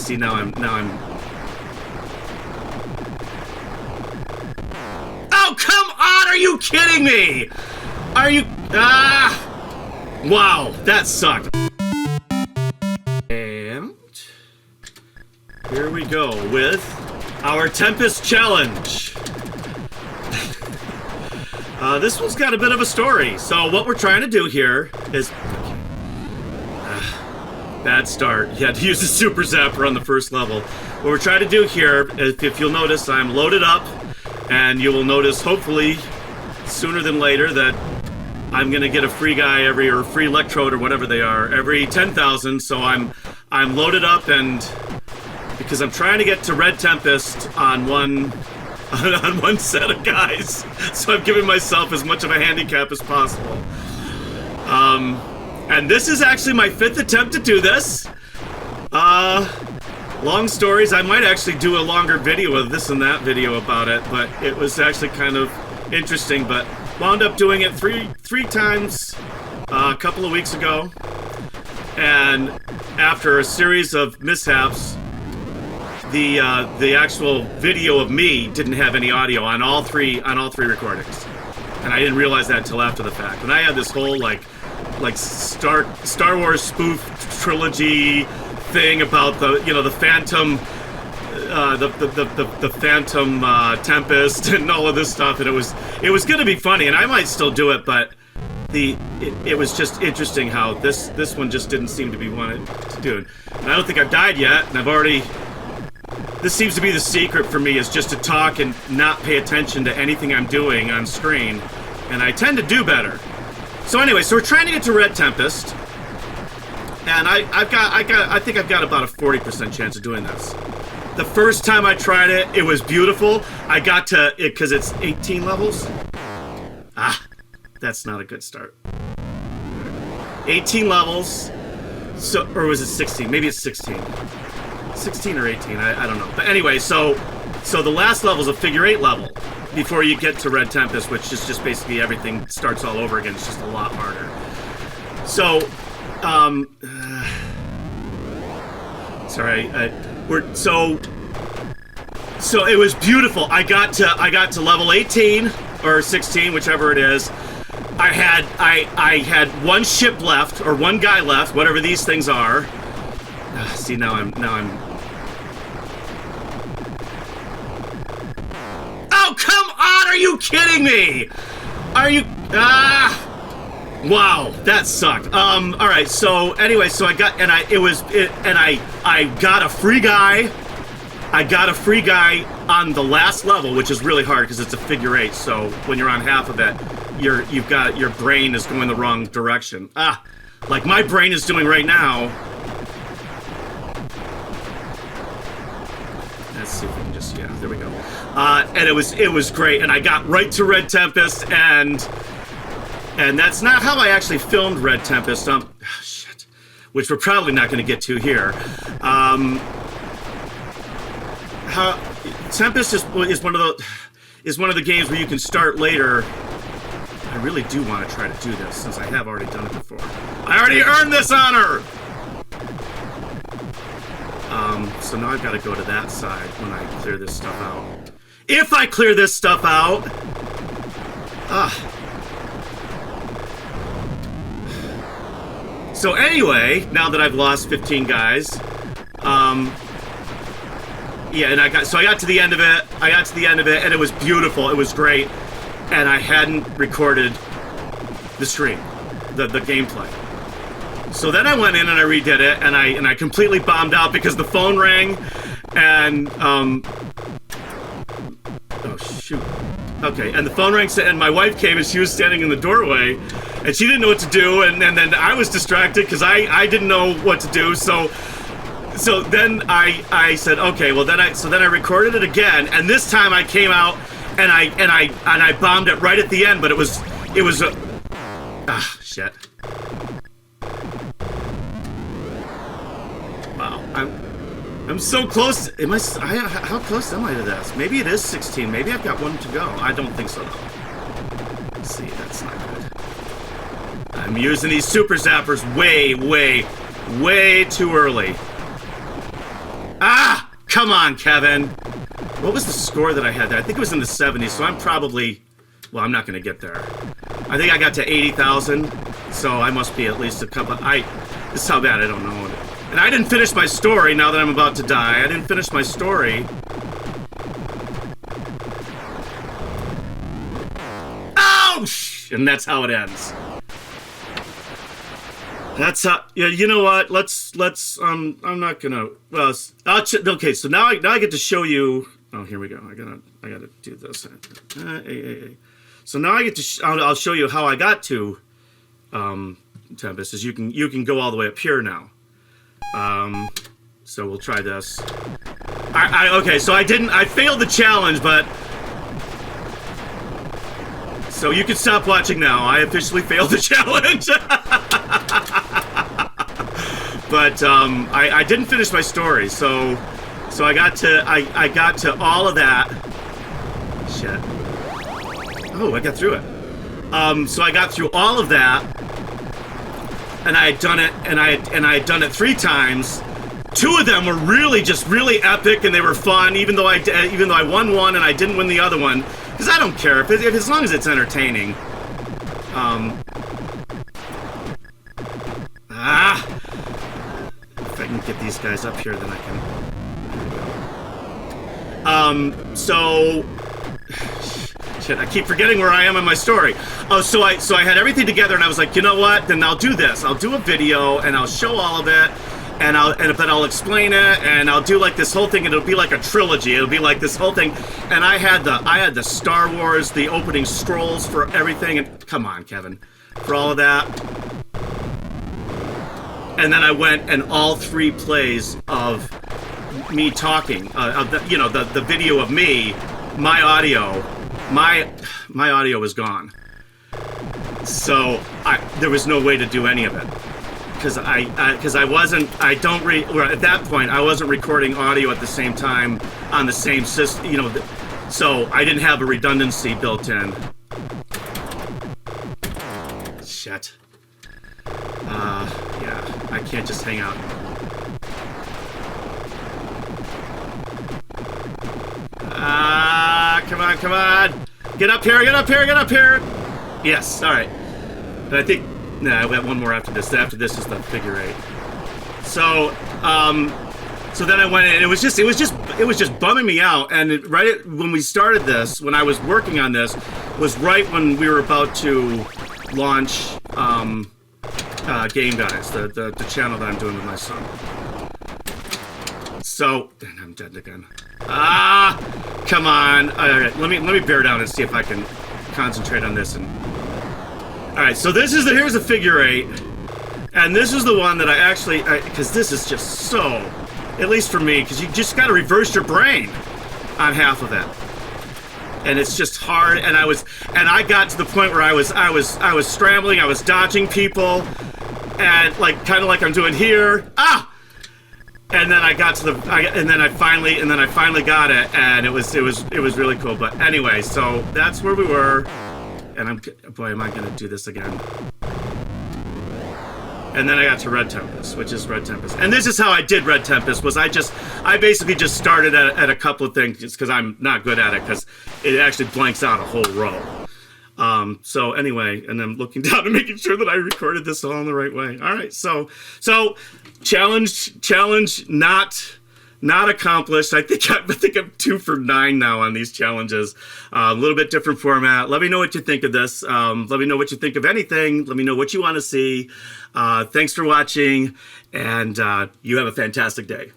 see, now I'm... Oh, come on! Are you kidding me? Are you... Wow, that sucked. And... here we go with our Tempest Challenge. This one's got a bit of a story. So what we're trying to do here is... bad start. You had to use the super zapper on the first level. What we're trying to do here, if you'll notice, I'm loaded up, and you will notice, hopefully, sooner than later, that I'm gonna get a free guy or free electrode or whatever they are, every 10,000. So I'm loaded up, and because I'm trying to get to Red Tempest on one set of guys, so I'm giving myself as much of a handicap as possible. And this is actually my 5th attempt to do this. Long stories. I might actually do a longer video of this and that video about it, but it was actually kind of interesting. But wound up doing it three times a couple of weeks ago, and after a series of mishaps, the actual video of me didn't have any audio on all three recordings, and I didn't realize that until after the fact. And I had this whole like Star Wars spoof trilogy thing about the Phantom, the Phantom Tempest and all of this stuff, and it was gonna be funny, and I might still do it, but it was just interesting how this one just didn't seem to be wanted to do. And I don't think I've died yet, and I've already. This seems to be the secret for me, is just to talk and not pay attention to anything I'm doing on screen, and I tend to do better. So anyway, so we're trying to get to Red Tempest, and I think I've got about a 40% chance of doing this. The first time I tried it, it was beautiful. I got to it because it's 18 levels. That's not a good start. 18 levels, so, or was it 16? Maybe it's 16. 16 or 18, I don't know. But anyway, so the last level is a figure 8 level before you get to Red Tempest, which is just basically everything starts all over again. It's just a lot harder. So, sorry, so it was beautiful. I got to level 18 or 16, whichever it is. I had one ship left, or one guy left, whatever these things are. See, now I'm. Oh, come on! Are you kidding me? Are you? Wow, that sucked. All right. So anyway, so I got I got a free guy. I got a free guy on the last level, which is really hard because it's a figure 8. So when you're on half of it, your brain is going the wrong direction. Like my brain is doing right now. Let's see if we can just, yeah, there we go. And it was great, and I got right to Red Tempest, and that's not how I actually filmed Red Tempest. Shit, which we're probably not going to get to here. Tempest is one of the games where you can start later. I really do want to try to do this since I have already done it before. I already earned this honor. So now I've got to go to that side when I clear this stuff out. If I clear this stuff out! So anyway, now that I've lost 15 guys, yeah, and I got to the end of it, and it was beautiful, it was great, and I hadn't recorded the stream, the gameplay. So then I went in and I redid it, and I completely bombed out because the phone rang, and oh shoot, okay, and the phone rang, and my wife came and she was standing in the doorway, and she didn't know what to do, and then I was distracted because I didn't know what to do, so then I said, okay, well then I recorded it again, and this time I came out and I bombed it right at the end, but it was shit. Wow, I'm so close. How close am I to this? Maybe it is 16. Maybe I've got one to go. I don't think so though. Let's see, that's not good. I'm using these super zappers way too early. come on, Kevin. What was the score that I had there? I think it was in the 70s, so I'm probably... Well, I'm not going to get there. I think I got to 80,000, so I must be at least a couple... This is how bad I don't know. And I didn't finish my story now that I'm about to die. I didn't finish my story. Ouch! And that's how it ends. That's how... Yeah, you know what? Let's I'm not gonna... Well, okay, so now I get to show you... Oh, here we go. I gotta do this. So now I get to... I'll show you how I got to Tempest. Is you can go all the way up here now. So we'll try this. Okay, so I failed the challenge, but... So you can stop watching now. I officially failed the challenge. But I didn't finish my story, so I got to all of that. Shit. Oh, I got through it. So I got through all of that, and I had done it, and I had done it 3 times. 2 of them were really epic, and they were fun. Even though I won one and I didn't win the other one, because I don't care if as long as it's entertaining. If I can get these guys up here, then I can. So. Shit, I keep forgetting where I am in my story. Oh, so I had everything together, and I was like, you know what? Then I'll do this. I'll do a video, and I'll show all of it, and I'll explain it, and I'll do like this whole thing, and it'll be like a trilogy. It'll be like this whole thing, and I had the Star Wars, the opening scrolls for everything, and come on, Kevin, for all of that. And then I went and all 3 plays of me talking, the video of me, my audio. My audio was gone, so there was no way to do any of it, because at that point I wasn't recording audio at the same time on the same system, so I didn't have a redundancy built in. Shit. Yeah, I can't just hang out. Come on. Get up here. Yes, all right. But I think, we have one more after this. After this is the figure 8. So then I went in, and it was just bumming me out. And when we started this, when I was working on this, was right when we were about to launch Game Guys, the channel that I'm doing with my son. So, and I'm dead again. Come on. All right, let me bear down and see if I can concentrate on this. And all right, so here's the figure 8, and this is the one that because this is just so, at least for me, because you just got to reverse your brain on half of it, and it's just hard. And I got to the point where I was scrambling, I was dodging people, and kind of like I'm doing here. And then I got to and then I finally got it, and it was really cool. But anyway, so that's where we were, and am I gonna do this again? And then I got to Red Tempest, which is Red Tempest, and this is how I did Red Tempest. Was I basically just started at a couple of things, just because I'm not good at it, because it actually blanks out a whole row. So anyway, and I'm looking down and making sure that I recorded this all in the right way. All right, so challenge not accomplished. I think I'm 2 for 9 now on these challenges. A little bit different format. Let me know what you think of this. Let me know what you think of anything. Let me know what you want to see. Thanks for watching, and you have a fantastic day.